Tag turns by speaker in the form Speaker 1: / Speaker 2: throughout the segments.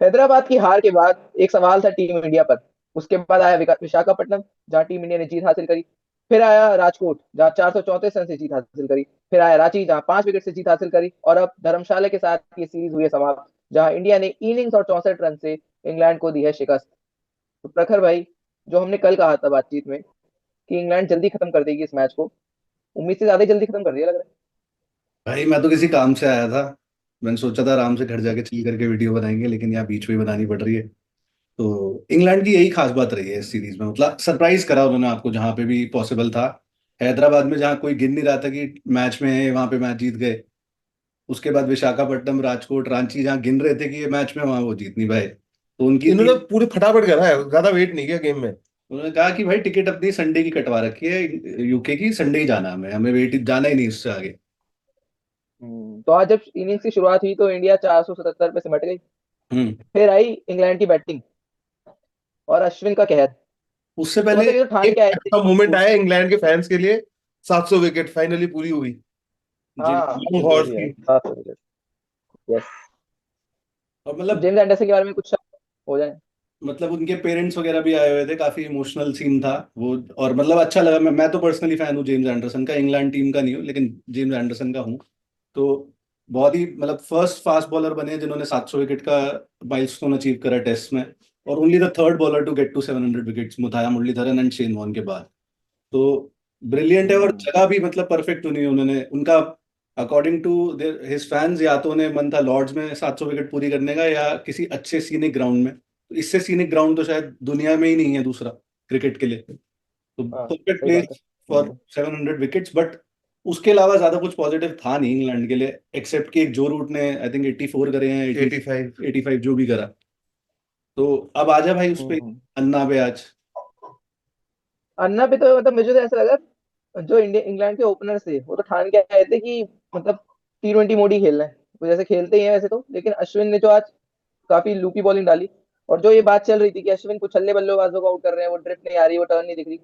Speaker 1: हैदराबाद की हार के बाद एक सवाल था टीम इंडिया पर। उसके बाद आया विशाखापट्टनम, जहां टीम इंडिया ने जीत हासिल करी। फिर आया राजकोट, जहां 434 रन से जीत हासिल करी। फिर आया रांची, जहां 5 विकेट से जीत हासिल करी। और अब धर्मशाला के साथ ये सीरीज हुई है समाप्त, जहां इंडिया ने इनिंग्स और 64 रन से इंग्लैंड को दी है शिकस्त। तो प्रखर भाई, जो हमने कल कहा था बातचीत में कि इंग्लैंड जल्दी खत्म कर देगी इस मैच को, उम्मीद से ज्यादा ही जल्दी खत्म कर दिया लग रहा
Speaker 2: भाई मैं तो किसी काम से आया था। मैंने सोचा था आराम से घर जाके चिल करके वीडियो बनाएंगे, लेकिन यहाँ बीच में ही बनानी पड़ रही है। तो इंग्लैंड की यही खास बात रही है इस सीरीज में, मतलब सरप्राइज करा उन्होंने आपको जहां पे भी पॉसिबल था। हैदराबाद में जहां कोई गिन नहीं रहा था कि मैच में है, वहां पे मैच जीत गए। उसके बाद विशाखापट्टनम, राजकोट, रांची जहां गिन रहे थे कि ये मैच में, वहां वो जीत नहीं पाए। तो उनकी
Speaker 1: है।
Speaker 2: टीम,
Speaker 1: हम्म।
Speaker 3: इन्होंने पूरे फटाफट करा है, ज्यादा वेट नहीं किया गेम में।
Speaker 2: उन्होंने कहा कि भाई टिकट अपनी संडे की कटवा रखी है, यूके की, संडे ही जाना है, हमें हमें वेट जाना ही नहीं उससे आगे।
Speaker 1: तो आज जब इनिंग्स की शुरुआत हुई तो इंडिया 477 पे सिमट गई।
Speaker 2: हम्म।
Speaker 1: फिर आई इंग्लैंड की बैटिंग और अश्विन का कहर।
Speaker 2: उससे
Speaker 1: तो
Speaker 2: पहले
Speaker 1: मतलब ये तो ठान
Speaker 3: एक
Speaker 1: के आए थे
Speaker 3: ऐसा
Speaker 1: कि
Speaker 3: मोमेंट आया इंग्लैंड के फैंस के लिए, 700 विकेट फाइनली पूरी हुई।
Speaker 1: हाँ,
Speaker 3: लॉन्ग
Speaker 1: वो
Speaker 3: हॉर्स
Speaker 1: भी है,
Speaker 3: की।
Speaker 1: 7 विकेट। यस।
Speaker 2: और
Speaker 1: तो
Speaker 2: मतलब
Speaker 1: जेम्स एंडरसन के बारे में कुछ हो जाए।
Speaker 2: उनके पेरेंट्स वगैरह भी आए हुए थे, काफी इमोशनल सीन था वो। और मतलब अच्छा लगा। मैं तो पर्सनली फैन हूँ जेम्स एंडरसन का, इंग्लैंड टीम का नहीं हूँ, लेकिन जेम्स एंडरसन का हूँ। तो बहुत ही मतलब फर्स्ट फास्ट बॉलर बने जिन्होंने 700 विकेट का माइलस्टोन अचीव करा टेस्ट में। और only the third bowler to get to 700 wickets, Muthiah Muralitharan and Shane Warne के बाद। तो ब्रिलियंट है, और
Speaker 1: हम्म।
Speaker 2: जगह भी मतलब परफेक्ट चुनी है उन्होंने। उनका according to their his fans, या तो उन्हें मन था लॉर्ड्स में 700 विकेट पूरी करने का, या किसी अच्छे सीनिक ग्राउंड में। तो इससे सीनिक ग्राउंड तो शायद दुनिया में ही नहीं है दूसरा क्रिकेट के लिए। तो
Speaker 1: हाँ,
Speaker 2: परफेक्ट
Speaker 1: सही बात है।
Speaker 2: Place for 700 wickets. बट उसके अलावा ज्यादा कुछ पॉजिटिव था नहीं इंग्लैंड के लिए, एक्सेप्ट कि एक जो रूट ने आई थिंक 84 करे हैं,
Speaker 3: 85।
Speaker 2: 85 जो भी करा। तो अब आजा भाई उस पे,
Speaker 1: हम्म।
Speaker 2: अन्ना पे आज।
Speaker 1: अन्ना पे तो मतलब मुझे तो ऐसा लगा, जो इंडिया इंग्लैंड के ओपनर्स थे वो तो ठान के आए थे कि मतलब T20 मोड ही खेलना है। वो जैसे खेलते ही हैं वैसे तो, लेकिन अश्विन ने जो आज काफी लूपी बॉलिंग डाली। और जो ये बात चल रही थी कि अश्विन कुछ छल्ले बल्लेबाजों को आउट कर रहे हैं, वो ड्रिप नहीं आ रही, वो टर्न नहीं दिख रही,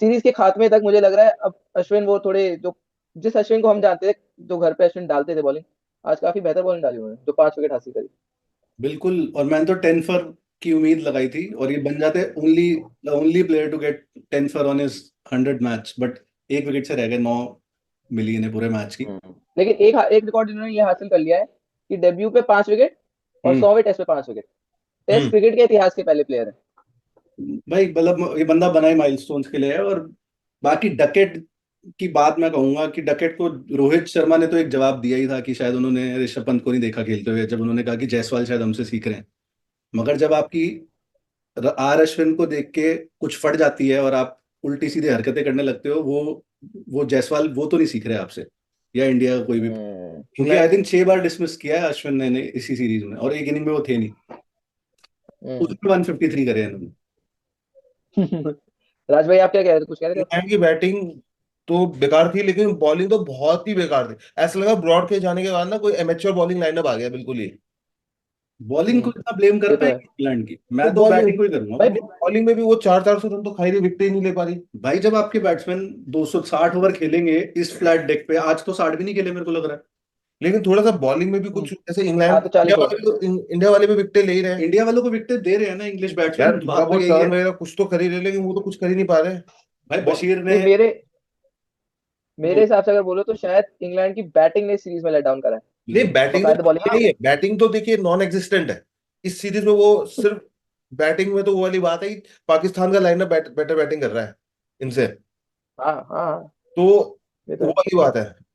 Speaker 1: सीरीज के खात्मे तक मुझे लग रहा है अब अश्विन वो थोड़े जो जिस अश्विन को हम जानते थे, जो घर पे अश्विन डालते थे बॉलिंग, आज काफी बेहतर बॉलिंग डाली उन्होंने जो 5 विकेट हासिल करी।
Speaker 2: बिल्कुल। और मैंने तो 10 फॉर की उम्मीद लगाई थी, और ये बन जाते only the only player to get 10 for on his 100 match. But एक विकेट से रह गए, 9 मिली इन्हें पूरे मैच की।
Speaker 1: लेकिन एक एक रिकॉर्ड इन्होंने ये हासिल कर लिया है कि डेब्यू पे 5 विकेट और
Speaker 2: हम्म।
Speaker 1: 100वें टेस्ट पे 5 विकेट। टेस्ट
Speaker 3: हम्म।
Speaker 1: क्रिकेट के इतिहास के पहले प्लेयर है।
Speaker 2: भाई मतलब ये बंदा बना ही माइलस्टोन्स के लिए है। और बाकी डकेट की बात मैं कहूंगा कि डकेट को रोहित शर्मा ने तो एक जवाब दिया ही था कि शायद उन्होंने ऋषभ पंत को नहीं देखा खेलते हुए, जब उन्होंने कहा कि जायसवाल शायद हमसे सीख रहे हैं। मगर जब आपकी आर अश्विन को देख के कुछ फट जाती है और आप उल्टी सीधी हरकतें करने लगते हो, वो जायसवाल वो तो नहीं सीख रहे आपसे, या इंडिया का कोई भी।
Speaker 1: हम्म।
Speaker 2: क्योंकि आई थिंक 6 बार डिसमिस किया है अश्विन ने इसी सीरीज में, और एक इनिंग में वो थे नहीं।
Speaker 1: हम्म।
Speaker 2: उसमें 153 करे हैं इन्होंने।
Speaker 1: राज भाई, आप क्या कह रहे थे, कुछ कह रहे थे?
Speaker 3: इंग्लैंड की बैटिंग तो बेकार थी, लेकिन बॉलिंग तो बहुत ही बेकार थी। ऐसा लगा ब्रॉड के जाने के बाद ना कोई एमेच्योर बॉलिंग लाइनअप आ गया बिल्कुल ही।
Speaker 2: बॉलिंग को इतना ब्लेम कर
Speaker 1: ये तो है
Speaker 2: पाएंगे इंग्लैंड की?
Speaker 3: तो
Speaker 2: मैं तो
Speaker 3: बॉलिंग
Speaker 2: बैटिंग को ही करूंगा
Speaker 1: भाई।
Speaker 2: भाई।
Speaker 3: बॉलिंग में भी वो 400-400 रन तो खा ही रही, विकेट ही नहीं ले पा रही।
Speaker 2: भाई जब आपके बैट्समैन 260 ओवर खेलेंगे इस फ्लैट डेक पे, आज तो 60 भी नहीं खेले मेरे को लग रहा
Speaker 3: लेकिन थोड़ा सा बॉलिंग में भी
Speaker 1: हम्म,
Speaker 3: कुछ, जैसे
Speaker 1: हाँ
Speaker 3: इंग्लैंड
Speaker 1: तो 40 ओवर।
Speaker 3: इंडिया वाले भी विकेट ले ही रहे
Speaker 2: है।
Speaker 3: हैं।
Speaker 2: इंडिया वालों को विकेट दे रहे हैं ना इंग्लिश
Speaker 3: यार
Speaker 2: बैट्समैन,
Speaker 3: थोड़ा
Speaker 2: बात तो
Speaker 3: बहुत
Speaker 2: यही है।
Speaker 3: टर्न वगैरह कुछ तो कर ही रहे, लेकिन वो तो कुछ कर ही नहीं पा रहे।
Speaker 2: भाई
Speaker 3: बॉ-
Speaker 2: बशीर ने
Speaker 1: नहीं, मेरे
Speaker 3: वो
Speaker 1: हिसाब से अगर बोलो तो शायद इंग्लैंड की बैटिंग ने सीरीज में लेट डाउन करा है।
Speaker 3: नहीं, बैटिंग
Speaker 1: बकायदा
Speaker 3: तो
Speaker 1: बॉलिंग।
Speaker 3: नहीं है, बैटिंग तो देखिए नॉन एग्जिस्टेंट है इस सीरीज में। वो सिर्फ बैटिंग में तो वो वाली बात है कि पाकिस्तान का लाइनअप बेटर बैटिंग कर रहा है इनसे।
Speaker 1: हाँ हाँ हाँ,
Speaker 3: तो
Speaker 1: ये तो
Speaker 3: वो
Speaker 1: है।
Speaker 3: वाली बात है।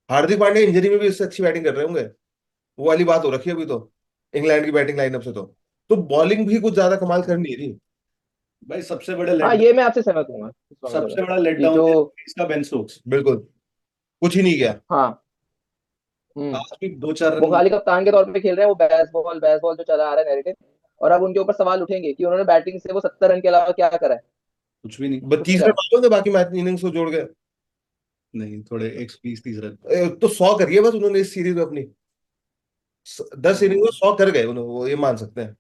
Speaker 3: हार्दिक पांड्या इंजरी में भी इससे अच्छी बैटिंग कर रहे होंगे। वो वाली बात हो रखी है अभी तो इंग्लैंड की बैटिंग लाइनअप से। तो बॉलिंग भी कुछ ज्यादा कमाल कर नहीं रही।
Speaker 2: भाई सबसे बड़ा
Speaker 1: हाँ,
Speaker 2: लेट
Speaker 1: ये मैं आपसे सहमत हूँ इस मामले में
Speaker 2: सबसे बड़ा लेट
Speaker 1: कि
Speaker 2: डाउन
Speaker 1: जो।
Speaker 2: है इसका बेन स्टोक्स।
Speaker 3: बिल्कुल कुछ ही नहीं किया।
Speaker 1: हाँ। हम्म।
Speaker 2: आज भी 2-4
Speaker 1: वो
Speaker 2: रन।
Speaker 1: खाली कप्तान के तौर पे खेल रहे हैं, वो बैस बॉल जो चला आ रहा है नैरेटिव। और अब उनके ऊपर सवाल उठेंगे कि उन्होंने बैटिंग से वो 70 रन के अलावा क्या करा है।
Speaker 2: कुछ भी नहीं।
Speaker 1: कुछ नहीं
Speaker 3: 32 रन
Speaker 1: करा।
Speaker 3: मारोगे बाकी मैच इनिंग्स को जोड़ के।
Speaker 2: नहीं, थोड़े 120-130 रन।
Speaker 3: तो 100 करिए बस उन्होंने इस सीरीज में अपनी। 10 इनिंग में
Speaker 1: हम्म।
Speaker 3: 100 कर गए उन्होंने, वो ये मान सकते हैं।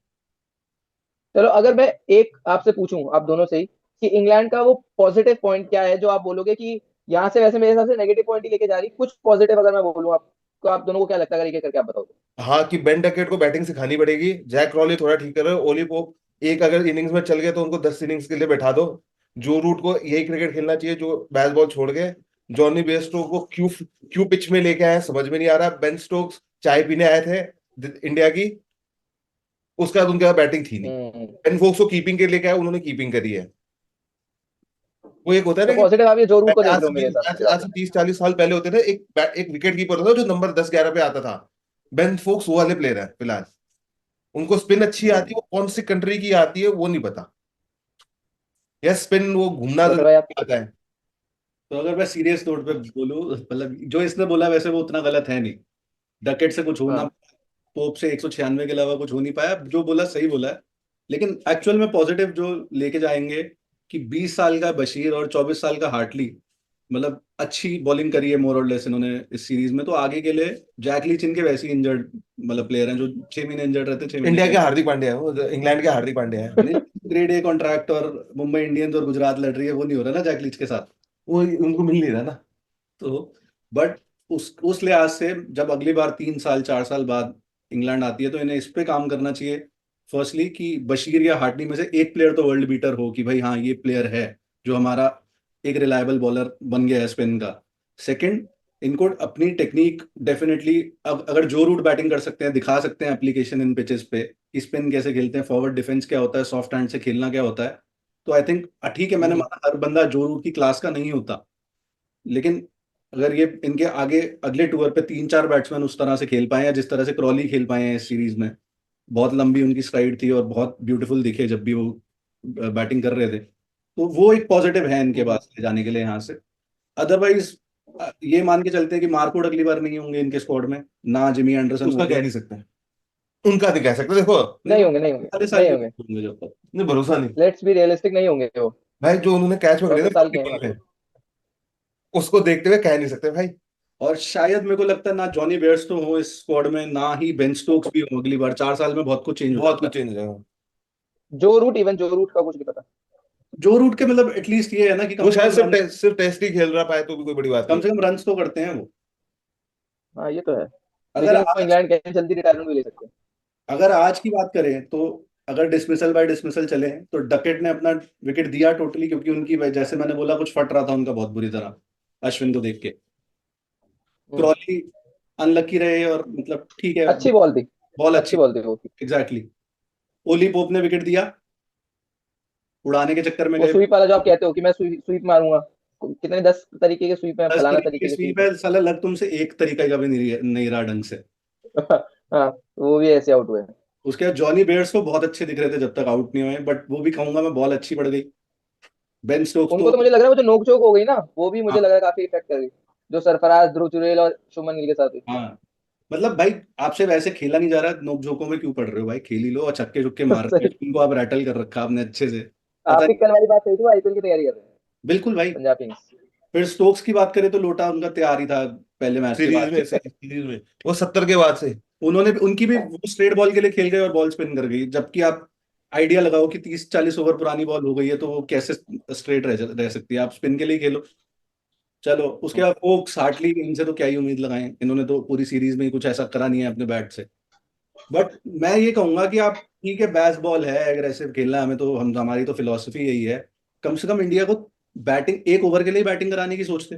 Speaker 1: चलो, अगर मैं एक आपसे पूछूं, आप दोनों से ही, कि इंग्लैंड का वो पॉजिटिव पॉइंट क्या है जो आप बोलोगे कि यहाँ से, वैसे मेरे हिसाब से नेगेटिव पॉइंट ही लेके जा रही, कुछ पॉजिटिव अगर मैं बोलूँ आप। को आप दोनों को क्या लगता है, अगर एक एक करके आप बताओ तो?
Speaker 3: हाँ, कि बेन डकेट को बैटिंग सिखानी पड़ेगी। जैक क्रॉली थोड़ा ठीक कर रहे हो। ओली पोप एक अगर इनिंग्स में चल गए तो उनको 10 इनिंग्स के लिए बैठा दो। जो रूट को यही क्रिकेट खेलना चाहिए जो बैट बॉल छोड़ के। जॉनी बेयरस्टो को क्यों क्यों पिच में लेके आए समझ में नहीं आ रहा। बेन स्टोक्स चाय पीने आए थे इंडिया की, उसके बाद उनके पास बैटिंग थी नहीं।
Speaker 1: हम्म।
Speaker 3: बेन फोक्स को कीपिंग के लिए लेके आए, उन्होंने कीपिंग करी है। वो एक होता है ना
Speaker 1: तो
Speaker 3: कि
Speaker 1: पॉजिटिव आप ये जो रूट को देख
Speaker 3: आज
Speaker 1: रहे हो
Speaker 3: से
Speaker 1: मेरे हिसाब से
Speaker 3: आज
Speaker 1: ज्यादा।
Speaker 3: से 30-40 साल पहले होते थे, एक विकेट कीपर होता था जो नंबर 10-11 पे आता था। बेन फोक्स वो वाले प्लेयर है फिलहाल। उनको स्पिन अच्छी आती है, वो कौन सी कंट्री की आती है वो नहीं पता। या स्पिन वो घूमना
Speaker 1: छोटे
Speaker 3: तो
Speaker 1: भाई आप?
Speaker 3: आता है।
Speaker 2: तो अगर मैं सीरियस नोट पे बोलूं, मतलब जो इसने बोला वैसे वो उतना गलत है नहीं। डकेट से कुछ होना,
Speaker 1: हाँ।
Speaker 2: पोप से 196 के अलावा कुछ हो नहीं पाया, जो बोला सही बोला है। लेकिन एक्चुअल में पॉजिटिव जो लेके जाएंगे कि 20 साल का बशीर और 24 साल का हार्टली, मतलब अच्छी बॉलिंग करी है मोर और लेस इन्होंने इस सीरीज में। तो आगे के लिए जैक लीच इनके वैसे ही इंजर्ड मतलब प्लेयर हैं जो 6 महीने इंजर्ड रहते, 6 महीने
Speaker 3: इंडिया
Speaker 2: खेल।
Speaker 3: के हार्दिक पांड्या है वो, इंग्लैंड के हार्दिक पांड्या है।
Speaker 2: नहीं, ग्रेड ए कॉन्ट्रैक्ट और मुंबई इंडियंस और गुजरात लड़ रही है, वो नहीं हो रहा ना जैक लीच के साथ।
Speaker 3: वो उनको मिल नहीं रहा ना।
Speaker 2: तो बट उस लिहाज से जब अगली बार 3 साल 4 साल बाद इंग्लैंड आती है तो इन्हें इस पे काम करना चाहिए। फर्स्टली कि बशीर या हार्टली में से एक प्लेयर तो वर्ल्ड बीटर हो, कि भाई हाँ ये प्लेयर है जो हमारा एक रिलायबल बॉलर बन गया है स्पिन का। सेकंड, इनको अपनी टेक्निक डेफिनेटली, अब अगर जो रूट बैटिंग कर सकते हैं, दिखा सकते हैं एप्लीकेशन इन पिचेस पे कि स्पिन कैसे खेलते हैं, फॉरवर्ड डिफेंस क्या होता है, सॉफ्ट हैंड से खेलना क्या होता है। तो आई थिंक ठीक है, मैंने
Speaker 3: हम्म।
Speaker 2: माना हर बंदा जो रूट की क्लास का नहीं होता, लेकिन अगर ये इनके आगे अगले टूर पे 3 4 बैट्समैन उस तरह से खेल पाए हैं जिस तरह से क्रॉली खेल पाए हैं इस सीरीज में, बहुत लंबी उनकी स्ट्राइड थी और बहुत ब्यूटीफुल दिखे जब भी वो बैटिंग कर रहे थे, तो वो एक पॉजिटिव है इनके
Speaker 3: हम्म।
Speaker 2: पास ले जाने के लिए यहाँ से। अदरवाइज ये मान के चलते हैं कि मार्कवुड अगली बार नहीं होंगे इनके स्क्वाड में, ना जिमी एंडरसन
Speaker 3: उसका कह
Speaker 2: होंगे।
Speaker 3: नहीं सकते। उनका नहीं कह सकते देखो।
Speaker 1: नहीं
Speaker 2: देखो,
Speaker 1: होंगे, नहीं होंगे,
Speaker 2: सारे साल
Speaker 1: नहीं
Speaker 2: के
Speaker 1: होंगे।
Speaker 2: होंगे जब तक।
Speaker 3: नहीं, भरोसा नहीं।
Speaker 1: लेट्स बी रियलिस्टिक, नहीं होंगे वो।
Speaker 3: भाई जो उन्होंने कैच पकड़े थे
Speaker 1: 24 साल के हैं
Speaker 3: बॉल में,
Speaker 1: मार्को।
Speaker 3: उसको देखते हुए कह नहीं सकते भाई।
Speaker 2: और शायद मेरे को लगता है ना जॉनी बेयरस्टो हो इस स्क्वाड में, ना ही बेन स्टोक्स भी हो अगली बार। 4 साल में बहुत कुछ चेंज हो
Speaker 3: बहुत
Speaker 2: जाता
Speaker 3: कुछ
Speaker 2: है।
Speaker 3: चेंज हो जाएगा।
Speaker 1: जो रूट, इवन जो रूट का कुछ नहीं पता।
Speaker 2: जो रूट के मतलब एटलीस्ट ये है ना कि
Speaker 3: वो
Speaker 2: कम से
Speaker 3: शायद
Speaker 2: कम
Speaker 3: सिर्फ
Speaker 2: रन,
Speaker 3: सिर्फ टेस्ट ही खेल रहा पाए तो भी कोई बड़ी बात
Speaker 2: कम
Speaker 3: नहीं।
Speaker 2: से कम रन्स तो करते हैं वो।
Speaker 1: हाँ ये तो है।
Speaker 2: अगर
Speaker 1: लेकिन वो
Speaker 2: आज
Speaker 1: इंग्लैंड के जल्दी रिटायरमेंट भी ले सकते हैं।
Speaker 2: अगर आज की बात करें तो अगर डिसमिसल बाय डिसमिसल चले तो डकेट ने अपना विकेट दिया टोटली, क्योंकि उनकी जैसे मैंने बोला कुछ फट रहा था उनका बहुत बुरी तरह अश्विन को देख के।
Speaker 1: हम्म।
Speaker 2: क्रॉली अनलकी रहे और मतलब ठीक है,
Speaker 1: अच्छी बॉल थी।
Speaker 2: बॉल
Speaker 1: अच्छी
Speaker 2: अच्छी।
Speaker 1: बॉल थी वो।
Speaker 2: एग्जैक्टली। ओली पोप ने विकेट दिया, उड़ाने के चक्कर में
Speaker 1: वो
Speaker 2: गए।
Speaker 1: स्वीप वाला जो आप कहते हो कि मैं स्वीप मारूंगा, कितने 10 तरीके के स्वीप है,
Speaker 2: 10
Speaker 1: फलाना
Speaker 2: तरीके की
Speaker 1: तरीके के
Speaker 2: स्वीप
Speaker 1: स्वीप है।
Speaker 2: है साला, लग तुमसे एक तरीका का भी नहीं रहा ढंग से।
Speaker 1: हाँ, वो भी ऐसे आउट हुए हैं।
Speaker 2: उसके बाद जॉनी बेयर्स को बहुत अच्छे दिख रहे थे जब तक आउट नहीं हुए, बट वो भी कहूंगा मैं बॉल अच्छी पड़ गई। बेन स्टोक्स
Speaker 1: उनको
Speaker 2: तो
Speaker 1: तो मुझे लग रहा है वो जो नोक झोंक हो गई ना, वो भी मुझे
Speaker 2: हाँ,
Speaker 1: लग रहा है काफी इफेक्ट कर गई, जो सरफराज, ध्रुव चुरेल और शुभमन गिल के साथ हुई।
Speaker 2: हाँ, मतलब भाई आपसे वैसे खेला नहीं जा रहा, नोक-झोंकों में क्यों पड़ रहे हो भाई, खेल ही लो। और छक्के चुक्के मार रहे
Speaker 1: सही।
Speaker 2: हैं, इनको आप रैटल कर रखा आपने अच्छे से। पता
Speaker 1: आपकी
Speaker 2: नहीं।
Speaker 1: कल वाली बात सही थी, वो आईपीएल की तैयारी कर रहे हैं
Speaker 2: बिल्कुल भाई।
Speaker 1: पंजाब किंग्स।
Speaker 2: फिर स्टोक्स की बात करें तो लोटा उनका तैयार ही था पहले मैच के बाद।
Speaker 3: सीरीज में वो 70 के बाद से।
Speaker 2: उन्होंने उनकी भी वो स्ट्रेट बॉल के लिए खेल गए और बॉल स्पिन कर गई, जबकि आप आइडिया लगाओ कि 30 40 ओवर पुरानी बॉल हो गई है तो वो कैसे स्ट्रेट रह सकती है, आप स्पिन के लिए खेलो। चलो उसके बाद ओक्स हार्टली, इनसे तो क्या ही उम्मीद लगाएं, इन्होंने तो पूरी सीरीज में ही कुछ ऐसा करा नहीं है अपने बैट से। बट मैं ये कहूंगा कि आप ठीक है, बैस बॉल है, एग्रेसिव खेलना है हमें, तो हम हमारी तो फिलॉसफी यही है। कम से कम इंडिया को बैटिंग एक ओवर के लिए बैटिंग कराने की सोचते।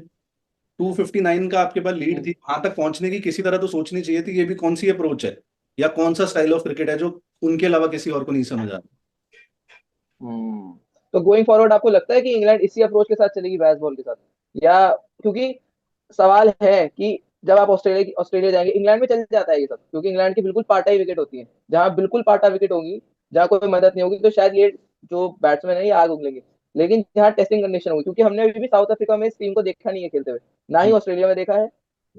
Speaker 2: 259 का आपके पास लीड थी, वहां तक पहुंचने की किसी तरह तो सोचनी चाहिए थी। ये भी कौन सी अप्रोच है या कौन सा स्टाइल ऑफ क्रिकेट है जो उनके अलावा किसी और को नहीं समझ आ रहा।
Speaker 1: हम्म। तो गोइंग फॉरवर्ड आपको लगता है कि इंग्लैंड इसी अप्रोच के साथ चलेगी, बैस बॉल के साथ, या क्योंकि सवाल है कि जब आप ऑस्ट्रेलिया जाएंगे, इंग्लैंड में चल जाता है ये सब, क्योंकि इंग्लैंड की बिल्कुल पाटा ही विकेट होती है। जहां बिल्कुल पाटा विकेट होगी, जहां कोई मदद नहीं होगी, तो शायद ये जो बैट्समैन है ये आग उगलेंगे। लेकिन जहाँ टेस्टिंग कंडीशन होगी, क्योंकि हमने अभी भी साउथ अफ्रीका में इस टीम को देखा नहीं है खेलते हुए, ना ही ऑस्ट्रेलिया में देखा है।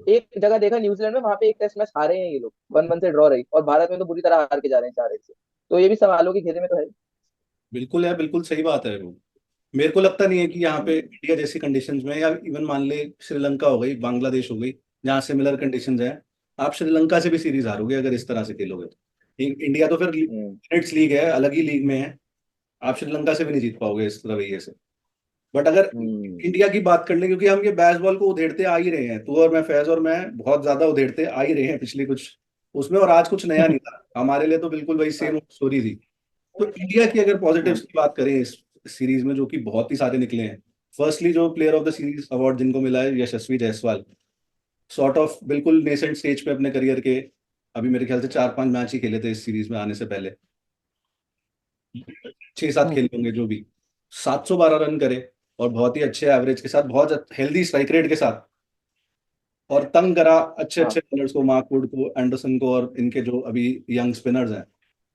Speaker 1: एक जगह देखा न्यूजीलैंड में, वहां पे एक टेस्ट मैच हारे हैं ये लोग, 1-1 से ड्रॉ रही, और भारत में तो बुरी तरह हार के जा रहे हैं 4-1 से। तो ये भी सवालों की घेरे में तो है।
Speaker 2: बिल्कुल है, बिल्कुल सही बात है वो। मेरे को लगता नहीं है कि यहाँ पे
Speaker 1: हम्म।
Speaker 2: इंडिया जैसी कंडीशंस में, या इवन मान ले श्रीलंका हो गई, बांग्लादेश हो गई, जहाँ सिमिलर कंडीशंस हैं, आप श्रीलंका से भी सीरीज हारोगे अगर इस तरह से खेलोगे तो। इंडिया तो फिर
Speaker 1: हम्म।
Speaker 2: मिनट्स लीग है, अलग ही लीग में है, आप श्रीलंका से भी नहीं जीत पाओगे इस रवैये से। बट अगर
Speaker 1: हम्म।
Speaker 2: इंडिया की बात कर लें, क्योंकि हम ये बैसबॉल को उधेड़ते आ ही रहे हैं, तू और मैं, फैज और मैं बहुत ज्यादा उधेड़ते आ ही रहे हैं पिछली कुछ उसमें, और आज कुछ नया नहीं था हमारे लिए, तो बिल्कुल वही सेम
Speaker 1: हाँ।
Speaker 2: स्टोरी थी। तो इंडिया की अगर पॉजिटिव्स
Speaker 1: हम्म।
Speaker 2: की बात करें इस सीरीज में, जो कि बहुत ही सारे निकले हैं। फर्स्टली जो player of the series award जिनको मिला है, यशस्वी जायसवाल, सॉर्ट ऑफ बिल्कुल नेसेंट स्टेज पे अपने करियर के। अभी मेरे ख्याल से 4-5 मैच ही खेले थे इस सीरीज में आने से पहले, 6-7
Speaker 1: हम्म।
Speaker 2: खेले होंगे जो भी। 712 रन करे, और बहुत ही अच्छे एवरेज के साथ, बहुत हेल्दी स्ट्राइक रेट के साथ, और तंग करा अच्छे
Speaker 1: हाँ।
Speaker 2: अच्छे बॉलर्स को, मार्कवुड को, एंडरसन को, और इनके जो अभी यंग स्पिनर्स हैं।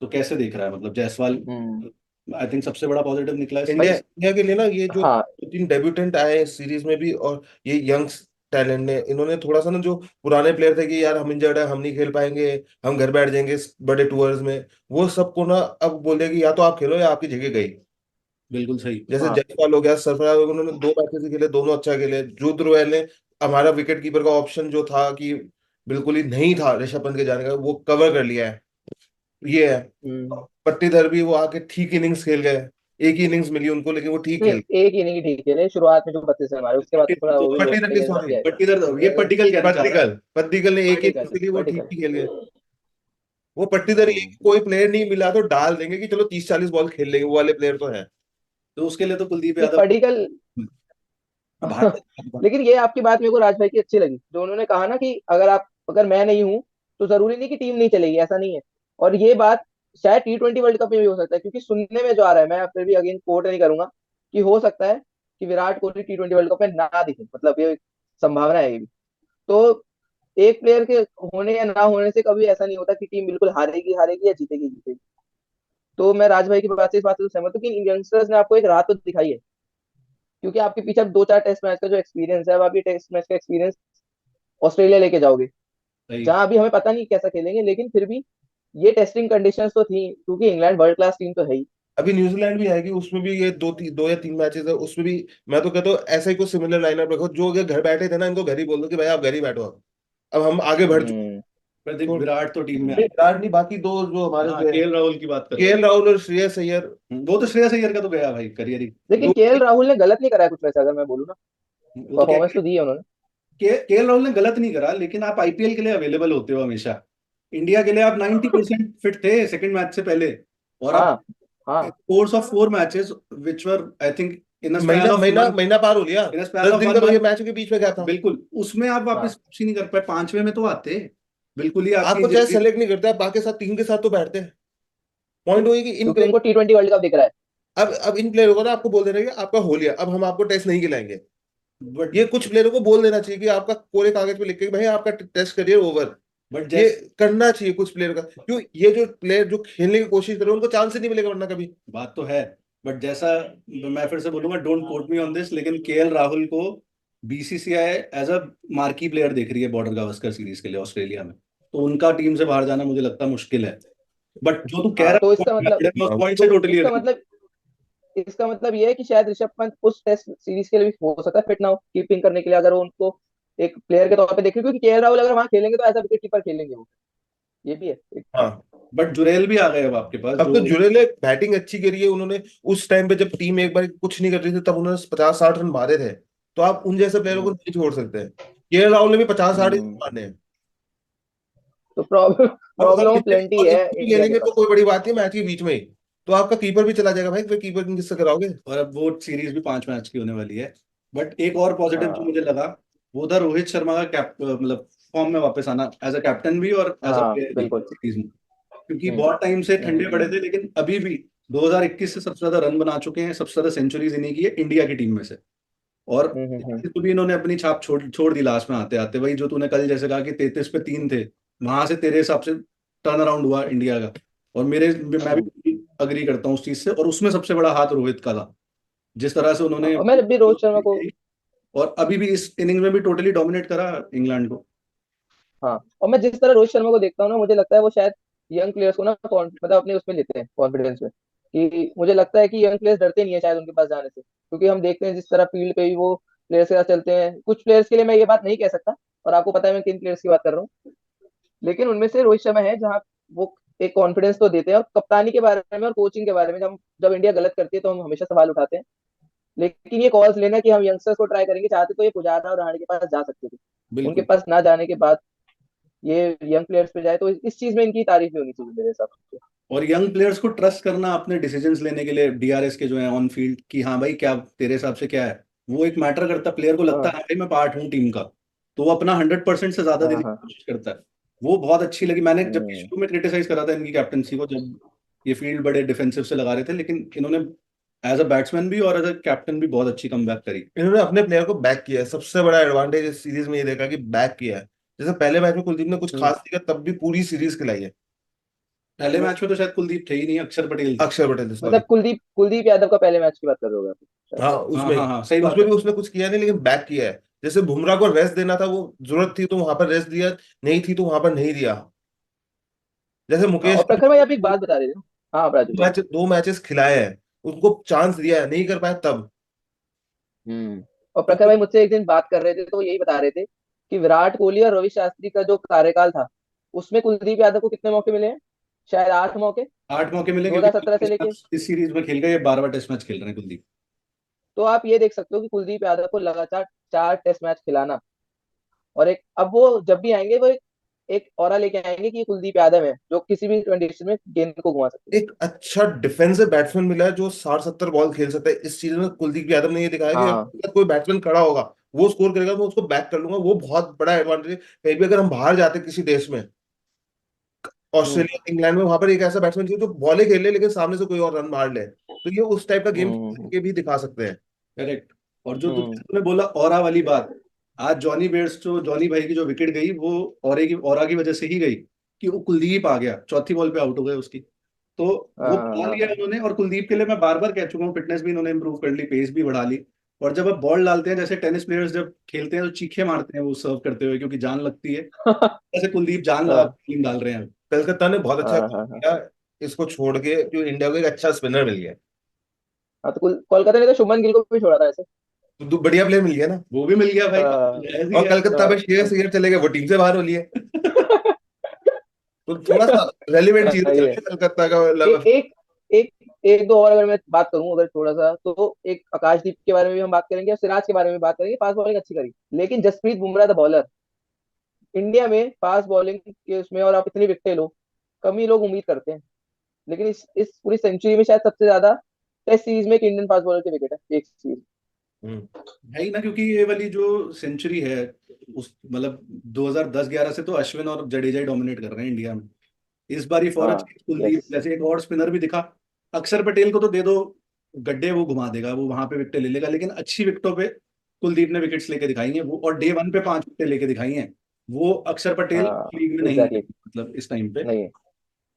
Speaker 2: तो कैसे देख रहा है, मतलब जायसवाल
Speaker 1: हम्म।
Speaker 2: आई थिंक सबसे बड़ा पॉजिटिव निकला है इस
Speaker 3: इंडिया
Speaker 1: भाई।
Speaker 2: सीरीज।
Speaker 3: इंडिया के लिए ना, ये जो
Speaker 1: हाँ।
Speaker 3: 3 डेब्यूटेंट आए इस सीरीज में भी, और ये यंग टैलेंट ने, इन्होंने थोड़ा सा ना, जो पुराने प्लेयर थे कि यार हम इंजर्ड है, हम नहीं खेल पाएंगे, हम घर बैठ जाएंगे इस बड़े टूर्स में, वो सबको ना अब बोल दिया कि या तो आप खेलो या आपकी जगह गई।
Speaker 2: बिल्कुल सही।
Speaker 3: जैसे
Speaker 1: हाँ।
Speaker 3: जायसवाल हो गया, सरफराज हो गया, उन्होंने 2 मैचेस ही खेले, दोनों अच्छा खेले। रुद्र ने, हमारा विकेट कीपर का ऑप्शन जो था कि बिल्कुल ही नहीं था ऋषभ पंत के जाने का, वो कवर कर लिया है। ये है।
Speaker 1: हम्म।
Speaker 3: पट्टीधर भी वो आके ठीक इनिंग्स खेल गए। एक ही इनिंग्स मिली उनको, लेकिन वो ठीक
Speaker 1: नहीं,
Speaker 3: खेल
Speaker 1: एक इनिंग ठीक खेले शुरुआत में जो 32 रन मारे, उसके बाद तो थोड़ा
Speaker 2: तो
Speaker 1: वो भी
Speaker 3: पट्टीधर
Speaker 1: होने
Speaker 3: की,
Speaker 1: के
Speaker 3: सॉरी,
Speaker 1: किया है।
Speaker 2: पट्टीदार, ये पट्टिकल कहना चाह रहा है।
Speaker 3: पट्टिकल पट्टिकल ने एक
Speaker 1: वर्टिकल
Speaker 3: इनिंग्स के लिए वो ठीक
Speaker 1: वर्टिकल।
Speaker 3: ही खेल गए। वो पट्टीधर ही, कोई प्लेयर नहीं मिला तो डाल देंगे कि चलो 30-40 बॉल खेल लेंगे, वो वाले प्लेयर तो है।
Speaker 2: तो उसके लिए तो कुलदीप
Speaker 1: नहीं,
Speaker 2: यादव
Speaker 1: पर्टिकल।
Speaker 2: भारत।
Speaker 1: लेकिन ये आपकी बात मेरे को राज भाई की अच्छी लगी, जो उन्होंने कहा ना कि अगर मैं नहीं हूं तो जरूरी नहीं कि टीम नहीं चलेगी, ऐसा नहीं है। और ये बात शायद T20 वर्ल्ड कप में भी हो सकता है, क्योंकि सुनने में जो आ रहा है, मैं फिर भी अगेन कोट नहीं करूंगा, कि हो सकता है कि Virat Kohli T20 world cup में ना दिखे, मतलब ये संभावना है ये भी। तो एक प्लेयर के होने या ना होने से कभी ऐसा नहीं होता कि टीम बिल्कुल हारेगी हारेगी या जीतेगी जीतेगी। तो मैं राज भाई की बात से, इस बात से तो सहमत हूँ कि यंगस्टर्स ने आपको एक राह तो दिखाई है, क्योंकि आपके पीछे अब 2-4 टेस्ट मैच का जो एक्सपीरियंस है, अब आप ये टेस्ट मैच का एक्सपीरियंस ऑस्ट्रेलिया लेके जाओगे,
Speaker 2: सही।
Speaker 1: जहां अभी हमें पता नहीं कैसा खेलेंगे, लेकिन फिर भी ये टेस्टिंग कंडीशंस तो थी, क्योंकि इंग्लैंड वर्ल्ड क्लास टीम तो है ही।
Speaker 3: अभी न्यूजीलैंड भी आएगी, उसमें भी ये 2 या 3 मैचेस है, उसमें भी मैं तो कहता हूँ ऐसा ही कुछ सिमिलर लाइनअप रखो, जो अगर घर बैठे थे ना, इनको घर ही बोल दो कि भाई आप घर ही बैठो, अब हम आगे बढ़ चुके
Speaker 1: हम्म।
Speaker 3: हैं।
Speaker 2: प्रदीप,
Speaker 3: तो
Speaker 2: विराट तो टीम में
Speaker 3: नहीं,
Speaker 2: आए।
Speaker 3: विराट नहीं, बाकी दो जो हमारे
Speaker 2: हाँ,
Speaker 3: थे,
Speaker 2: केएल राहुल की बात कर रहे
Speaker 3: केएल राहुल और श्रेयस अय्यर।
Speaker 2: हो। वो तो श्रेयस अय्यर का तो गया भाई, करियर ही।
Speaker 1: लेकिन
Speaker 3: दो
Speaker 1: केएल राहुल ने गलत नहीं करा है कुछ, वैसा अगर मैं बोलूँ ना,
Speaker 2: वो तो क्या,
Speaker 1: परफॉर्मेंस तो दी है उन्होंने।
Speaker 2: केएल राहुल ने गलत नहीं करा, लेकिन आप आईपीएल के लिए अवेलेबल होते हो हमेशा। इंडिया के लिए आप 90% फिट थे सेकंड मैच से पहले, और आप
Speaker 1: हाँ। हाँ।
Speaker 2: Course of 4 matches which were I think in a span
Speaker 3: महीना
Speaker 2: ऑफ
Speaker 3: महीना
Speaker 2: मंथ,
Speaker 3: महीना पार हो लिया।
Speaker 2: इन अ स्पैन
Speaker 3: दस
Speaker 2: ऑफ
Speaker 3: दिन
Speaker 2: वन
Speaker 3: का ये
Speaker 2: मंथ
Speaker 3: मैच के बीच में क्या था।
Speaker 2: बिल्कुल उसमें आप वापस
Speaker 1: हाँ।
Speaker 2: वापसी नहीं कर पाए, 5वें में तो आते, बिल्कुल ही आपकी
Speaker 3: आपको चाहे
Speaker 2: इंजरी।
Speaker 3: सेलेक्ट नहीं करता, बाकी साथ टीम के साथ तो बैठते हैं। पॉइंट वही कि इन
Speaker 1: क्योंकि
Speaker 3: प्लेयर,
Speaker 1: उनको T20 वर्ल्ड कप दिख रहा है।
Speaker 3: अब इन प्लेयरों को ना आपको बोल देना कि आपका हो लिया, अब हम आपको टेस्ट नहीं खिलाएंगे।
Speaker 2: बट
Speaker 3: ये कुछ प्लेयरों को बोल देना चाहिए कि आपका कोरे कागज पे लिख के कि भाई आपका टेस्ट करियर ओवर।
Speaker 2: बट
Speaker 3: ये
Speaker 2: जैस
Speaker 3: करना चाहिए कुछ प्लेयर का, क्यों, ये जो प्लेयर जो खेलने की कोशिश कर रहे हैं उनको चांस ही नहीं मिलेगा वरना कभी।
Speaker 2: बात तो है, बट जैसा, मैं फिर से बोलूंगा, don't quote me on this, लेकिन केएल राहुल को BCCI as a marquee player देख रही है बॉर्डर गावस्कर सीरीज के लिए ऑस्ट्रेलिया में। तो उनका टीम से बाहर जाना मुझे लगता मुश्किल है। बट जो तू कह
Speaker 1: हाँ,
Speaker 2: रहा
Speaker 1: तो
Speaker 2: है
Speaker 1: इसका मतलब
Speaker 2: मैं उस
Speaker 3: हाँ।
Speaker 2: पॉइंट से
Speaker 1: तो
Speaker 2: टोटली
Speaker 1: इसका
Speaker 2: एग्री।
Speaker 1: मतलब इसका मतलब ये है कि शायद ऋषभ पंत उस टेस्ट सीरीज के लिए भी हो सकता है फिट ना हो, कीपिंग करने के लिए, अगर वो उनको एक प्लेयर के तौर पे देखें, क्योंकि केएल राहुल अगर वहां खेलेंगे तो ऐसा विकेट कीपर खेलेंगे वो। ये भी है एक।
Speaker 3: हाँ।
Speaker 2: बट जुरेल भी आ गए अब आपके पास
Speaker 3: अब
Speaker 2: जो।
Speaker 3: तो जुड़े ने बैटिंग अच्छी करी है उन्होंने। उस टाइम पे जब टीम एक बार कुछ नहीं कर रही थी, तब उन्होंने 50-60 रन मारे थे। तो आप उन जैसे प्लेयरों को
Speaker 1: हम्म।
Speaker 3: नहीं छोड़ सकते हैं। केएल राहुल ने भी 50-60 ही
Speaker 1: हम्म।
Speaker 3: मारने हैं।
Speaker 1: तो प्रॉब्लम
Speaker 3: अब
Speaker 1: प्रॉब्लम प्लेंटी है
Speaker 3: इतने भी
Speaker 1: इंडिया के
Speaker 3: खेलेंगे तो
Speaker 1: पास।
Speaker 3: कोई बड़ी बात नहीं, मैच के बीच में ही तो आपका कीपर भी चला जाएगा भाई, फिर कीपर किससे कराओगे।
Speaker 2: और अब वो सीरीज भी 5 मैच की होने वाली है। बट एक और पॉजिटिव जो
Speaker 1: हाँ।
Speaker 2: मुझे लगा, वो था रोहित शर्मा का कैप, मतलब फॉर्म में वापस आना, एज अ कैप्टन भी और एज अ
Speaker 1: हाँ।
Speaker 2: प्लेयर भी
Speaker 1: बिल्कुल।
Speaker 2: सीरीज में। क्योंकि
Speaker 1: हम्म।
Speaker 2: बहुत टाइम से ठंडे पड़े
Speaker 1: हम्म।
Speaker 2: थे, लेकिन अभी भी 2021 से सबसे ज्यादा रन बना चुके हैं, सबसे ज्यादा सेंचुरीज इन्हीं की है इंडिया की टीम में से। और
Speaker 1: हम्म।
Speaker 2: तो भी इन्होंने अपनी छाप छोड़ छोड़ दी लास्ट में आते आते। वही जो तूने कल जैसे कहा कि 33 पे 3 थे, वहां से तेरे हिसाब से टर्न अराउंड हुआ इंडिया का। और मैं
Speaker 1: हम्म।
Speaker 2: भी अग्री करता हूँ उस चीज से, और उसमें सबसे बड़ा हाथ रोहित का था, जिस तरह से
Speaker 1: हाँ,
Speaker 2: उन्होंने।
Speaker 1: और मैं जब भी रोहित शर्मा को।
Speaker 2: और अभी भी इस इनिंग में भी टोटली डोमिनेट करा इंग्लैंड को।
Speaker 1: हाँ, और मैं जिस तरह रोहित शर्मा को देखता हूँ ना, मुझे लगता है वो शायद यंग प्लेयर्स को ना मतलब अपने उसमें लेते हैं कॉन्फिडेंस में, कि मुझे लगता है कि यंग प्लेयर्स डरते नहीं है शायद उनके पास जाने से, क्योंकि हम देखते हैं जिस तरह फील्ड पे भी वो प्लेयर्स के साथ चलते हैं। कुछ प्लेयर्स के लिए मैं ये बात नहीं कह सकता, और आपको पता है मैं किन प्लेयर्स की बात कर रहा हूँ, लेकिन उनमें से रोहित शर्मा है जहाँ वो एक कॉन्फिडेंस तो देते हैं। और कप्तानी के बारे में और कोचिंग के बारे में, जब जब इंडिया गलत करती है तो हम हमेशा सवाल उठाते हैं, लेकिन ये कॉल्स लेना कि हम यंगस्टर्स को ट्राई करेंगे, चाहते तो ये पुजारा और रहाणे के पास जा सकते थे, उनके
Speaker 2: बिल्कुल।
Speaker 1: पास ना जाने के बाद ये यंग प्लेयर्स पे जाए, तो इस चीज में इनकी तारीफ भी होनी चाहिए मेरे हिसाब से।
Speaker 2: और यंग प्लेयर्स को ट्रस्ट करना अपने डिसीजंस लेने के लिए, डीआरएस के जो है ऑन फील्ड, कि हाँ भाई क्या तेरे हिसाब से क्या है, वो एक मैटर करता है। प्लेयर को लगता है
Speaker 1: हाँ
Speaker 2: हाँ भाई मैं पार्ट हूँ टीम का, तो वो अपना 100% से ज्यादा
Speaker 1: हाँ
Speaker 2: देने की
Speaker 1: हाँ।
Speaker 2: कोशिश करता है। वो बहुत अच्छी लगी। मैंने जब
Speaker 1: हम्म
Speaker 2: शुरू में क्रिटिसाइज करा था इनकी कैप्टनसी को, जब ये फील्ड बड़े डिफेंसिव से लगा रहे थे, लेकिन इन्होंने एज अ बैट्समैन भी और एज अ कैप्टन भी बहुत अच्छी कमबैक करी।
Speaker 3: इन्होंने अपने प्लेयर को बैक किया है, सबसे बड़ा एडवांटेज इस सीरीज में ये देखा कि बैक किया है। जैसे पहले मैच में कुलदीप ने कुछ
Speaker 1: हम्म।
Speaker 3: खास नहीं किया, तब भी पूरी सीरीज खिलाई है।
Speaker 2: पहले
Speaker 3: वो
Speaker 2: मैच में तो शायद कुलदीप थे ही नहीं, अक्षर पटेल थे।
Speaker 3: अक्षर पटेल, सॉरी।
Speaker 1: मतलब कुलदीप यादव का पहले मैच की बात कर रहे हो आप शायद।
Speaker 3: हाँ,
Speaker 2: हाँ
Speaker 3: उसमें
Speaker 2: हाँ हाँ, सही बात
Speaker 3: उसमें
Speaker 2: है।
Speaker 3: भी उसने कुछ किया नहीं, लेकिन बैक किया है। जैसे बुमराह को रेस्ट देना था, वो जरूरत थी तो वहां पर रेस्ट दिया, नहीं थी तो वहां पर नहीं दिया। जैसे
Speaker 1: हाँ,
Speaker 3: मुकेश
Speaker 1: और प्रखर भाई आप एक बात बता रहे थे ना। हाँ आप राजू बोलिए।
Speaker 3: दो मैचेस खिलाए हैं, उनको चांस दिया है, नहीं कर पाए तब।
Speaker 1: और प्रखर भाई मुझसे एक दिन बात कर रहे थे, तो वो यही बता रहे थे कि विराट कोहली और रवि शास्त्री का जो कार्यकाल था, उसमें कुलदीप यादव को कितने मौके मिले हैं? शायद 8 मौके,
Speaker 2: 8 मौके मिले, क्योंकि
Speaker 1: 2017 से लेके।
Speaker 2: इस सीरीज में खेल गए, ये 12वां टेस्ट मैच खेल रहे हैं कुलदीप।
Speaker 1: तो आप ये देख सकते हो कि कुलदीप यादव को लगातार 4 टेस्ट मैच खिलाना, और एक अब वो जब भी आएंगे वो एक ऑरा लेके आएंगे कि ये कुलदीप यादव है जो किसी भी कंडीशन में गेंद को घुमा सकते
Speaker 3: एक अच्छा डिफेंसिव बैट्समैन मिला है जो 60-70 बॉल खेल सकता है। इस सीजन में कुलदीप यादव ने ये दिखाया
Speaker 1: हैं।
Speaker 3: कि
Speaker 1: हाँ।
Speaker 3: अगर कोई बैट्समैन खड़ा होगा, वो स्कोर करेगा, मैं उसको बैक कर लूंगा। वो बहुत बड़ा एडवांटेज है। कहीं भी अगर हम बाहर जाते किसी देश में,
Speaker 1: हम्म
Speaker 3: ऑस्ट्रेलिया, इंग्लैंड में, वहां पर एक ऐसा बैट्समैन चाहिए जो बॉले खेल ले लेकिन सामने से कोई और रन मार ले, तो ये उस टाइप का गेम
Speaker 1: हम्म
Speaker 3: के भी दिखा सकते हैं।
Speaker 2: करेक्ट। और जो
Speaker 1: हम्म
Speaker 2: तुमने बोला ऑरा वाली बात, आज जॉनी बेयर्स, जो जॉनी भाई की जो विकेट गई, वो ऑरा की वजह से ही गई, कि वो कुलदीप आ गया, चौथी बॉल पे आउट हो गए उसकी। तो वो बना लिया
Speaker 1: हाँ
Speaker 2: उन्होंने। और कुलदीप के लिए मैं बार बार कह चुका हूँ, फिटनेस भी इन्होंने इंप्रूव कर ली, पेस भी बढ़ा ली। और जब अब बॉल डालते हैं, जैसे टेनिस प्लेयर्स जब खेलते हैं तो चीखे मारते हैं वो सर्व करते हुए, क्योंकि जान लगती है, जैसे कुलदीप जान लगा
Speaker 1: हाँ
Speaker 2: के गेंद डाल रहे हैं।
Speaker 3: कलकत्ता ने बहुत अच्छा
Speaker 1: हाँ
Speaker 3: काम
Speaker 1: हाँ हाँ।
Speaker 3: किया इसको छोड़ के, जो इंडिया को एक अच्छा स्पिनर मिल गया।
Speaker 1: हाँ, तो कोलकाता ने तो शुभमन गिल को भी छोड़ा था ऐसे।
Speaker 3: तो बढ़िया प्लेयर मिल गया ना।
Speaker 2: वो भी मिल गया भाई,
Speaker 1: हाँ
Speaker 2: जायज ही
Speaker 3: और
Speaker 2: है।
Speaker 3: कलकत्ता में शेयर शेयर चले गए, वो टीम से बाहर हो लिए। तो थोड़ा सा रेलिवेंट चीज चल
Speaker 1: ये
Speaker 3: रही है कलकत्ता का,
Speaker 1: ए,
Speaker 3: मतलब।
Speaker 1: एक एक एक दो और अगर मैं बात करूं, अगर थोड़ा सा, तो एक आकाशदीप के बारे में भी हम बात करेंगे और सिराज के बारे में बात करेंगे, फास्ट बॉलिंग अच्छी करी। लेकिन Jasprit Bumrah the bowler, India में फास्ट बॉलिंग के उसमें, और आप इतनी विकेटें लो, कम ही लोग उम्मीद करते हैं। लेकिन इस पूरी सेंचुरी में शायद सबसे ज्यादा टेस्ट सीरीज में एक इंडियन फास्ट बॉलर की विकेट है, एक सीरीज।
Speaker 3: हम्म।
Speaker 2: है ही ना, क्योंकि ये वाली जो सेंचुरी है, उस मतलब 2010-11 से तो अश्विन और जडेजा ही डोमिनेट कर रहे हैं इंडिया में। इस बार ही फॉर
Speaker 1: हाँ।
Speaker 2: कुलदीप
Speaker 1: यस।
Speaker 2: जैसे एक और स्पिनर भी दिखा। अक्षर पटेल को तो दे दो गड्ढे, वो घुमा देगा, वो वहां पे विकेट ले लेगा, लेकिन अच्छी विकेटों पे कुलदीप ने विकेट्स लेके दिखाई हैं वो, और डे 1 पे 5 विकेट लेके दिखाई हैं। वो अक्षर पटेल
Speaker 1: हाँ
Speaker 2: लीग में नहीं है,
Speaker 1: एग्जैक्टली।
Speaker 2: मतलब इस टाइम पे।
Speaker 1: नहीं है।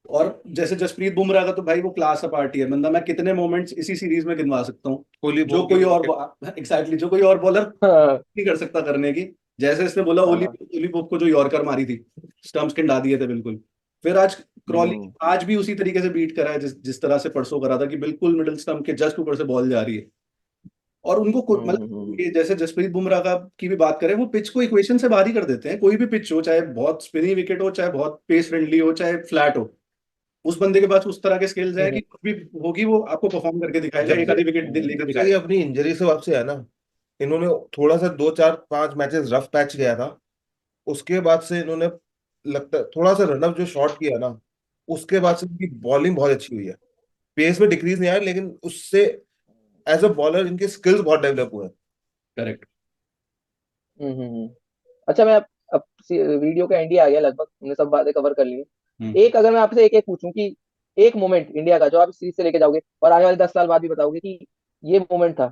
Speaker 2: और जैसे जसप्रीत बुमराह का तो भाई वो क्लास पार्टी है बंदा, मैं कितने मोमेंट्स इसी सीरीज में गिनवा सकता हूँ,
Speaker 3: कोहली
Speaker 2: जो
Speaker 3: बोल
Speaker 2: कोई और
Speaker 3: के।
Speaker 2: एग्जैक्टली जो कोई और बॉलर
Speaker 1: हाँ
Speaker 2: नहीं कर सकता करने की। जैसे इसने बोला ओली
Speaker 1: हाँ।
Speaker 2: ओली पोप को जो यॉर्कर मारी थी, स्टंप्स खिंडा दिए थे बिल्कुल। फिर आज क्रॉली
Speaker 1: हम्म
Speaker 2: आज भी उसी तरीके से बीट करा है, जिस जिस तरह से परसों करा था, कि बिल्कुल मिडिल स्टंप के जस्ट ऊपर से बॉल जा रही है। और उनको मतलब
Speaker 1: हम्म।
Speaker 2: ये जैसे जसप्रीत बुमराह का की भी बात करें, वो पिच को इक्वेशन से बाहर ही कर देते हैं। कोई भी पिच हो, चाहे बहुत स्पिनी विकेट हो, चाहे बहुत पेस फ्रेंडली हो, चाहे फ्लैट हो, उस बंदे के पास उस तरह के स्किल्स हैं कि कुछ भी होगी वो आपको परफॉर्म करके दिखाएगा,
Speaker 3: जब
Speaker 2: एक
Speaker 3: से
Speaker 2: आधी विकेट लेकर
Speaker 3: जब से ये
Speaker 2: दिखाएगा।
Speaker 3: अपनी इंजरी से वापसी है ना, इन्होंने थोड़ा सा 2-4-5 मैचेस रफ पैच गया था। उसके बाद से इन्होंने, लगता है थोड़ा सा रनअप जो शॉट किया ना, उसके बाद से इनकी बॉलिंग बहुत अच्छी हुई है। पेस में डिक्रीज नहीं आया, लेकिन उससे एज अ बॉलर इनके स्किल्स बहुत डेवलप हुए हैं।
Speaker 2: करेक्ट।
Speaker 1: हम्म। अच्छा, मैं अब वीडियो का एंड ही आ गया लगभग, हमने सब बातें कवर कर ली हैं।
Speaker 2: हम्म।
Speaker 1: एक अगर मैं आपसे एक एक पूछूं कि एक मोमेंट इंडिया का जो आप इस सीरीज से लेके जाओगे और आने वाले 10 साल बाद भी बताओगे कि ये मोमेंट था,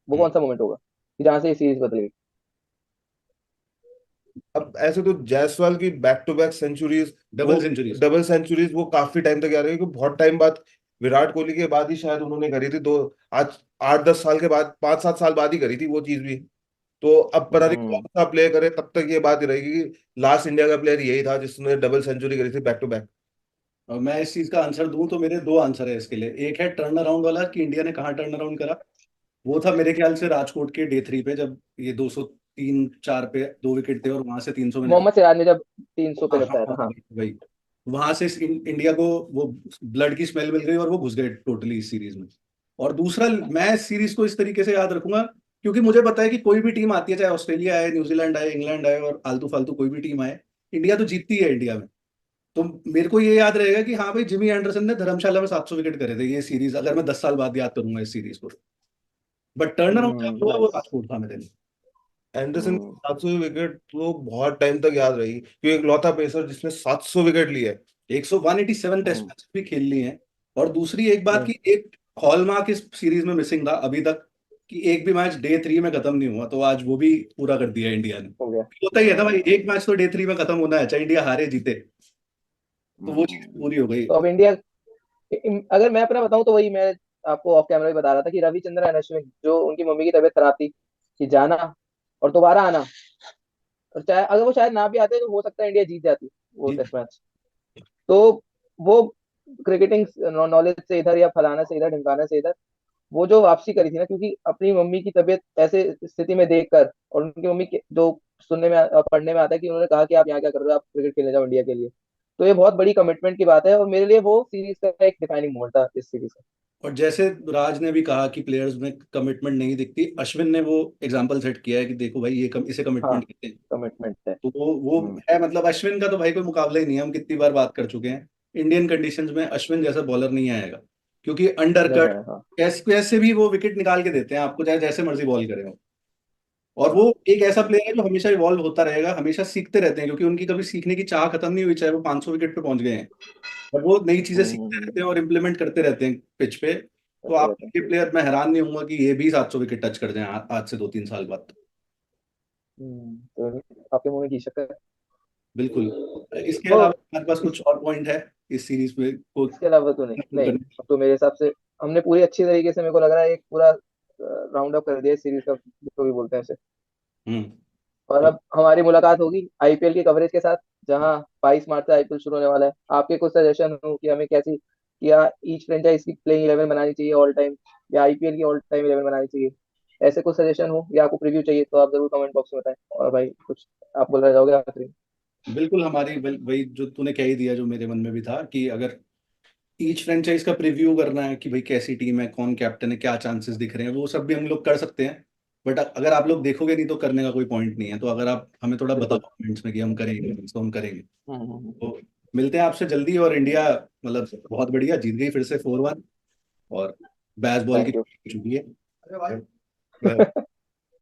Speaker 1: वो कौन सा मोमेंट होगा कि जहां से ये सीरीज बदल गई?
Speaker 3: अब ऐसे तो जायसवाल की बैक टू बैक सेंचुरीज, वो
Speaker 2: डबल सेंचुरीज।
Speaker 3: डबल सेंचुरीज, वो काफी टाइम तक आ रही है, क्योंकि बहुत टाइम बाद, विराट कोहली के बाद ही शायद उन्होंने करी थी। तो आज 8-10 साल के बाद, 5-7 साल बाद ही करी थी वो चीज भी। तो अब पता नहीं
Speaker 1: हम्म
Speaker 3: कौन सा प्ले करे, तब तक ये बात ही रहेगी कि लास्ट इंडिया का प्लेयर यही था जिसने डबल सेंचुरी करी थी बैक टू बैक।
Speaker 2: और मैं इस चीज का आंसर दूं तो मेरे दो आंसर है इसके लिए। एक है टर्न अराउंड वाला, कि इंडिया ने कहाँ टर्न अराउंड करा। वो था मेरे ख्याल से राजकोट के डे 3 पे, जब ये 203-4 पे 2 विकेट थे और वहां से 300 में निकल।
Speaker 1: मोहम्मद सिराज ने जब 300 पे
Speaker 2: हाँ हाँ
Speaker 1: लपटाया था,
Speaker 2: हाँ,
Speaker 1: हाँ।
Speaker 2: वही। वहां से इंडिया को वो ब्लड की स्मेल मिल गई और वो घुस गए टोटली इस सीरीज में। और दूसरा, मैं इस सीरीज को इस तरीके से याद रखूंगा क्योंकि मुझे पता है कि कोई भी टीम आती है, चाहे ऑस्ट्रेलिया आए, न्यूजीलैंड आए, इंग्लैंड आए और आलतू फालतू कोई भी टीम आए, इंडिया तो जीतती है इंडिया में। तो मेरे को ये याद रहेगा कि हाँ भाई, जिमी एंडरसन ने धर्मशाला में 700 विकेट करे थे, ये सीरीज अगर मैं 10 साल बाद याद करूंगा इस सीरीज को। बट टर्न अराउंड जब हुआ वो
Speaker 1: नाइस।
Speaker 2: राजकोट था मेरे लिए।
Speaker 3: एंडरसन की 700 विकेट तो बहुत टाइम तक याद रहेगी, क्योंकि एक लौता पेसर जिसने 700 विकेट लिए है।
Speaker 2: 187 टेस्ट मैच भी खेल लिए हैं। और दूसरी एक बात की, एक हॉलमार्क इस सीरीज में मिसिंग था अभी तक, कि एक भी मैच डे 3 में खत्म नहीं हुआ, तो आज वो भी पूरा कर दिया इंडिया ने।
Speaker 1: हो गया।
Speaker 2: होता ही है ना भाई, एक मैच तो डे 3 में खत्म होना है, चाहे इंडिया हारे जीते, तो वो चीज पूरी हो गई।
Speaker 1: तो अब इंडिया, अगर मैं अपना बताऊं तो वही मैं आपको ऑफ कैमरा भी बता रहा था कि रविचंद्रन अश्विन, जो उनकी मम्मी की तबीयत खराब थी, कि जाना और दोबारा आना, और चाहे अगर वो शायद ना भी आते तो हो सकता है इंडिया जीत जाती वो
Speaker 2: जी।
Speaker 1: Test match. तो वो क्रिकेटिंग नॉलेज से इधर या फलाना से इधर ढिमकाना से इधर, वो जो वापसी करी थी ना, क्योंकि अपनी मम्मी की तबीयत ऐसे स्थिति में देखकर, और उनकी मम्मी जो सुनने में पढ़ने में आता है कि उन्होंने कहा कि आप यहाँ क्या कर रहे हो, आप क्रिकेट खेलने जाओ इंडिया के लिए, तो ये बहुत बड़ी कमिटमेंट की बात है, और मेरे लिए वो सीरीज का एक डिफाइनिंग मोमेंट था इस सीरीज का।
Speaker 2: और जैसे राज ने भी कहा कि प्लेयर्स में कमिटमेंट नहीं दिखती, अश्विन ने वो एग्जांपल सेट किया है कि देखो भाई, इसे
Speaker 1: हाँ,
Speaker 2: कमिटमेंट कहते हैं।
Speaker 1: कमिटमेंट है।
Speaker 2: तो वो है, मतलब अश्विन का तो भाई कोई मुकाबला ही नहीं है, हम कितनी बार बात कर चुके हैं। इंडियन कंडीशंस में अश्विन जैसा बॉलर नहीं आएगा, क्योंकि अंडर
Speaker 1: नहीं
Speaker 2: कट
Speaker 1: है, हाँ।
Speaker 2: कैसे कैसे भी वो विकेट निकाल के देते हैं आपको, चाहे जैसे मर्जी बॉल करें वो। और वो एक ऐसा प्लेयर है जो हमेशा इवॉल्व होता रहेगा, हमेशा सीखते रहते हैं, क्योंकि उनकी कभी सीखने की चाह खत्म नहीं हुई, चाहे वो 500 विकेट पे पहुंच गए हैं। और वो नई चीजें सीखते रहते हैं और इम्प्लीमेंट करते रहते हैं पिच पे। तो
Speaker 1: करते
Speaker 2: आप
Speaker 1: रहते हैं।
Speaker 2: ये प्लेयर, मैं हैरान नहीं होऊंगा कि ये भी 700 विकेट टच कर जाए आज से 2-3 साल बाद।
Speaker 1: तो आपके मुंह में घी शक्कर।
Speaker 2: बिल्कुल। इसके
Speaker 1: तो
Speaker 2: अलावा हमारे पास
Speaker 1: इस,
Speaker 2: कुछ और पॉइंट है इस सीरीज में को
Speaker 1: इसके अलावा तो नहीं,
Speaker 2: conclude
Speaker 1: नहीं।
Speaker 2: करने
Speaker 1: अब तो मेरे हिसाब से हमने पूरी अच्छी तरीके से, मेरे को लग रहा है, एक पूरा राउंड अप कर दिया सीरीज का, जो भी बोलते हैं इसे।
Speaker 2: हम्म।
Speaker 1: और
Speaker 2: तो
Speaker 1: अब हमारी मुलाकात होगी आईपीएल की कवरेज के साथ, जहां 22 मार्च से आईपीएल शुरू होने वाला है। आपके कुछ सजेशन हो कि हमें कैसी, या ईच फ्रेंचाइज की प्लेइंग 11 बनानी चाहिए ऑल टाइम, या आईपीएल की ऑल टाइम 11 बनानी चाहिए, ऐसे कुछ सजेशन हो, या आपको प्रीव्यू चाहिए, तो आप जरूर कमेंट बॉक्स में बताएं। और भाई कुछ आप बोलना चाहोगे आखिरी?
Speaker 2: बिल्कुल, हमारी वही जो तूने कह ही दिया, जो मेरे मन में भी था, कि अगर ईच फ्रेंचाइज का प्रीव्यू करना है कि भाई कैसी टीम है, कौन कैप्टन है, क्या चांसेस दिख रहे हैं, वो सब भी हम लोग कर सकते हैं। बट अगर आप लोग देखोगे नहीं तो करने का कोई पॉइंट नहीं है। तो अगर आप हमें थोड़ा बताओ
Speaker 1: बिल्कुल।
Speaker 2: कमेंट्स में कि हम करेंगे तो हम करेंगे।
Speaker 1: हम्म।
Speaker 2: तो मिलते हैं आपसे जल्दी। और इंडिया मतलब बहुत बढ़िया जीत गई फिर से 4-1, और बैस बॉल की
Speaker 1: थैंक यू।
Speaker 2: चुकी है।